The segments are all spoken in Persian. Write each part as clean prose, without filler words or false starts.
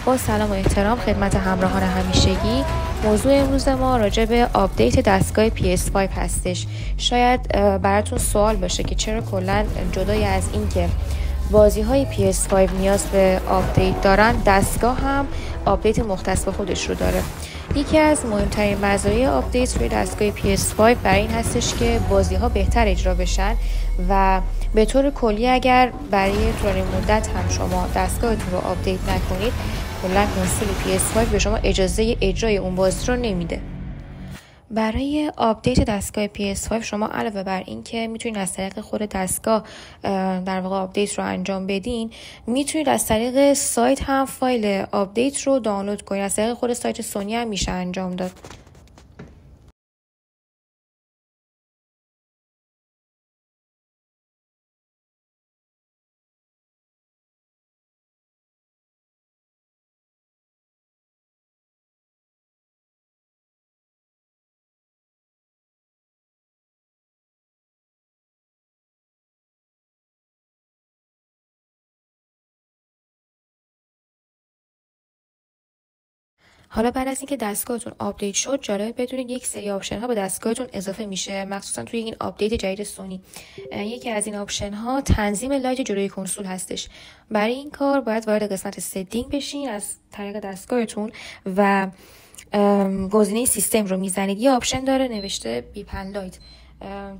با سلام و احترام خدمت همراهان همیشگی. موضوع امروز ما راجع به آپدیت دستگاه PS5 هستش. شاید براتون سوال باشه که چرا کلا جدای از این که بازی‌های PS5 نیاز به آپدیت دارن، دستگاه هم آپدیت مختص به خودش رو داره. یکی از مهمترین مزایای آپدیت روی دستگاه PS5 برای این هستش که بازی‌ها بهتر اجرا بشن و به طور کلی اگر برای طولانی مدت هم شما دستگاهتون رو آپدیت نکنید، کلا کنسول PS5 به شما اجازه اجرای اون بازی رو نمیده. برای آپدیت دستگاه PS5 شما علاوه بر این که میتونید از طریق خود دستگاه در واقع آپدیت رو انجام بدین، میتونید از طریق سایت هم فایل آپدیت رو دانلود کنید. از طریق خود سایت سونی هم میشه انجام داد. حالا بعد از اینکه دستگاهتون آپدیت شد، جالب بدونید یک سری آپشن ها به دستگاهتون اضافه میشه، مخصوصا توی این آپدیت جدید سونی. یکی از این آپشن ها تنظیم لایت جلوی کنسول هستش. برای این کار باید وارد قسمت ستینگ بشین از طریق دستگاهتون و گزینه سیستم رو میزنید. یه آپشن داره نوشته بیپن لایت.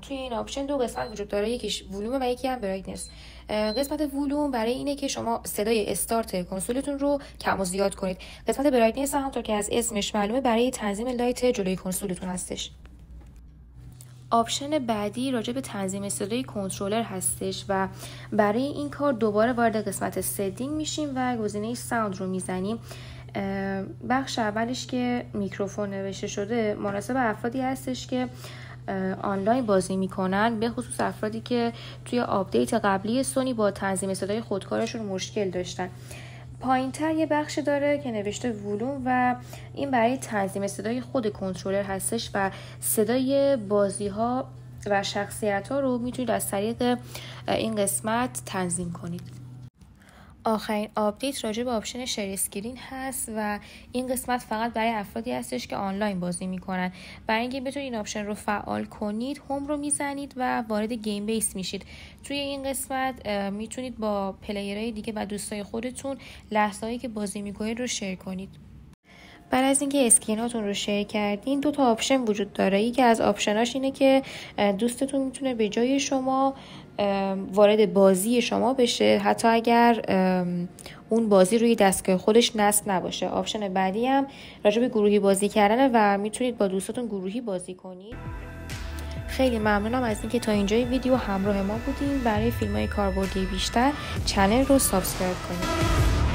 توی این آپشن دو قسمت وجود داره، یکیش ولوم و یکی هم برایتنس. قسمت ولوم برای اینه که شما صدای استارت کنسولتون رو کم و زیاد کنید. قسمت برایتنس همونطور که از اسمش معلومه برای تنظیم لایت جلوی کنسولتون هستش. آپشن بعدی راجع به تنظیم صدای کنترلر هستش و برای این کار دوباره وارد قسمت ستینگ میشیم و گزینه ساوند رو میزنیم. بخش اولش که میکروفون نوشته شده مناسب افرادی هستش که آنلاین بازی میکنن، به خصوص افرادی که توی آپدیت قبلی سونی با تنظیم صدای خودکارشون مشکل داشتن. پایین‌تر یه بخش داره که نوشته ولوم و این برای تنظیم صدای خود کنترلر هستش و صدای بازی‌ها و شخصیت‌ها رو میتونید از طریق این قسمت تنظیم کنید. آخرین آپدیت راجع به آپشن شیر اسکرین هست و این قسمت فقط برای افرادی هستش که آنلاین بازی میکنن. برای اینکه بتونید این آپشن رو فعال کنید، هوم رو میزنید و وارد گیم بیس میشید. توی این قسمت میتونید با پلیرهای دیگه و دوستای خودتون لحظه‌هایی که بازی میکنید رو شیر کنید. بعد از اینکه اسکریناتون رو شیر کردین، دو تا آپشن وجود داره. یکی از آپشناش اینه که دوستتون میتونه به جای شما وارد بازی شما بشه، حتی اگر اون بازی روی دستگاه خودش نصب نباشه. آپشن بعدی هم راجع به گروهی بازی کردنه و میتونید با دوستاتون گروهی بازی کنید. خیلی ممنونم از اینکه تا اینجای ویدیو همراه ما بودین. برای فیلم‌های کاربردی بیشتر چنل رو سابسکرایب کنید.